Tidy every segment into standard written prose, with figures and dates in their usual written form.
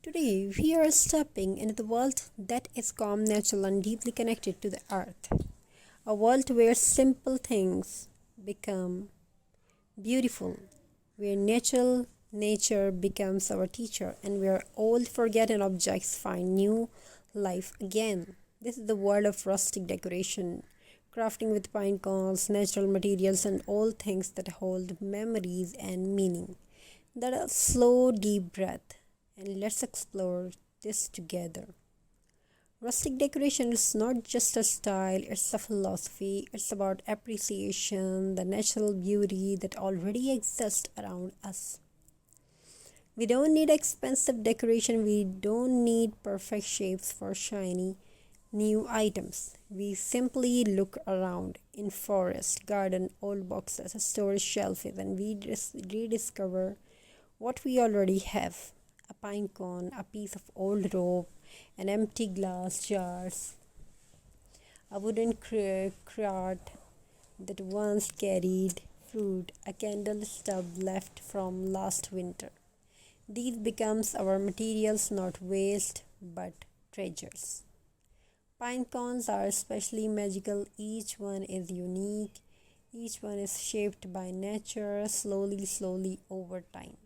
Today, we are stepping into the world that is calm, natural, and deeply connected to the earth. A world where simple things become beautiful, where nature becomes our teacher, and where old forgotten objects find new life again. This is the world of rustic decoration, crafting with pine cones, natural materials, and all things that hold memories and meaning. That a slow, deep breath, and let's explore this together. Rustic decoration is not just a style, it's a philosophy. It's about appreciation, the natural beauty that already exists around us. We don't need expensive decoration, we don't need perfect shapes for shiny new items. We simply look around in forest, garden, old boxes, storage shelves, and we rediscover what we already have: a pine cone, a piece of old rope, an empty glass jars, a wooden cart that once carried fruit, a candle stub left from last winter. These becomes our materials, not waste but treasures. Pine cones are especially magical. Each one is unique. Each one is shaped by nature slowly over time.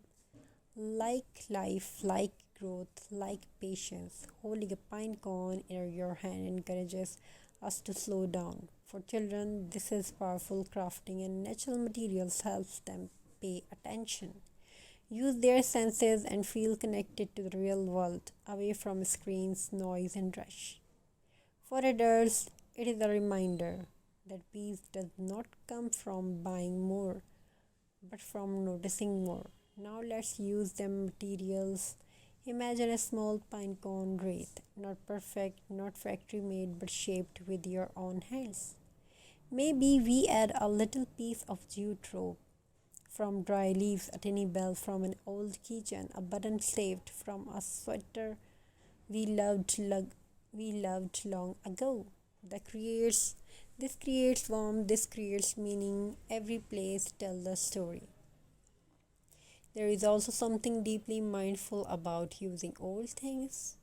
Like life, like growth, like patience, holding a pine cone in your hand encourages us to slow down. For children, this is powerful crafting, and natural materials helps them pay attention, use their senses, and feel connected to the real world, away from screens, noise, and rush. For adults, it is a reminder that peace does not come from buying more, but from noticing more. Now let's use them materials. Imagine a small pine cone wreath, not perfect, not factory made, but shaped with your own hands. Maybe we add a little piece of jute rope from dry leaves, a tiny bell from an old keychain, a button saved from a sweater we loved we loved long ago. That creates this creates warmth, this creates meaning. Every place tells a story. There is also something deeply mindful about using old things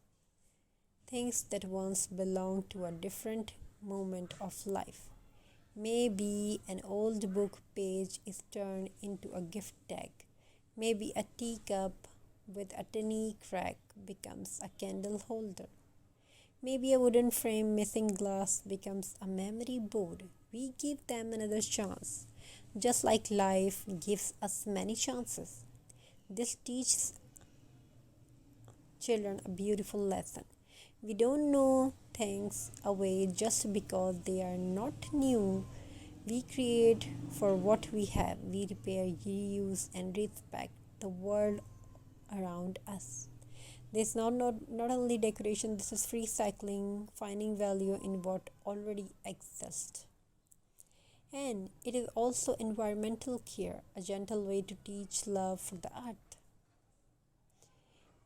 that once belonged to a different moment of life. Maybe an old book page is turned into a gift tag. Maybe a teacup with a tiny crack becomes a candle holder. Maybe a wooden frame missing glass becomes a memory board. We give them another chance, just like life gives us many chances. This teaches children a beautiful lesson. We don't know things away just because they are not new. We create for what we have. We repair, reuse, and respect the world around us. This is not only decoration, this is free cycling, finding value in what already exists. And it is also environmental care, a gentle way to teach love for the earth.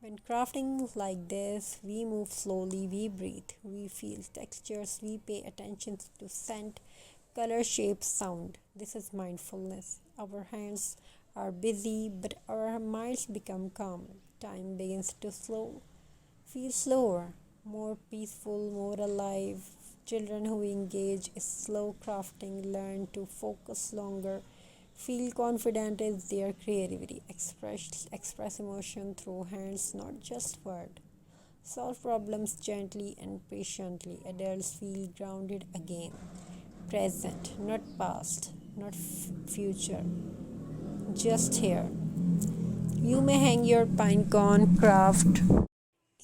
When crafting like this, we move slowly, we breathe, we feel textures, we pay attention to scent, color, shape, sound. This is mindfulness. Our hands are busy, but our minds become calm. Time begins to feel slower, more peaceful, more alive. Children who engage in slow crafting learn to focus longer, feel confident in their creativity, express emotion through hands, not just words. Solve problems gently and patiently. Adults feel grounded again. Present, not past, not future, just here. You may hang your pinecone craft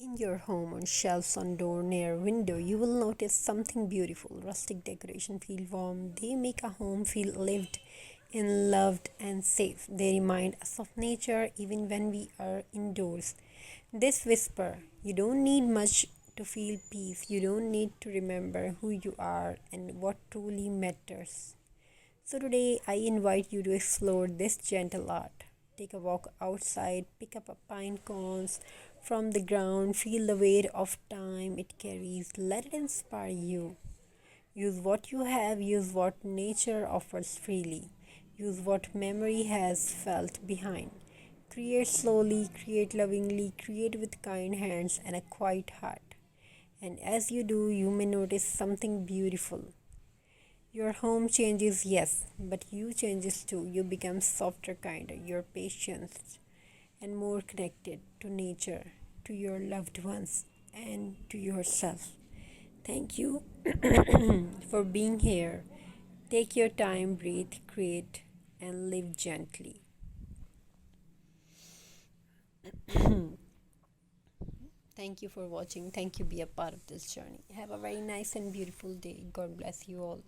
in your home on shelves, on door, near window. You will notice something beautiful. Rustic decoration feel warm. They make a home feel lived in, loved, and safe. They remind us of nature even when we are indoors. This whisper, you don't need much to feel peace. You don't need to remember who you are and what truly matters. So today I invite you to explore this gentle art. Take a walk outside, pick up a pine cones from the ground, feel the weight of time it carries. Let it inspire you. Use what you have, use what nature offers freely. Use what memory has felt behind. Create slowly, create lovingly, create with kind hands and a quiet heart. And as you do, you may notice something beautiful. Your home changes, yes, but you changes too. You become softer, kinder, your patience, and more connected to nature, to your loved ones, and to yourself. Thank you for being here. Take your time, breathe, create, and live gently. Thank you for watching. Thank you. Be a part of this journey. Have a very nice and beautiful day. God bless you all.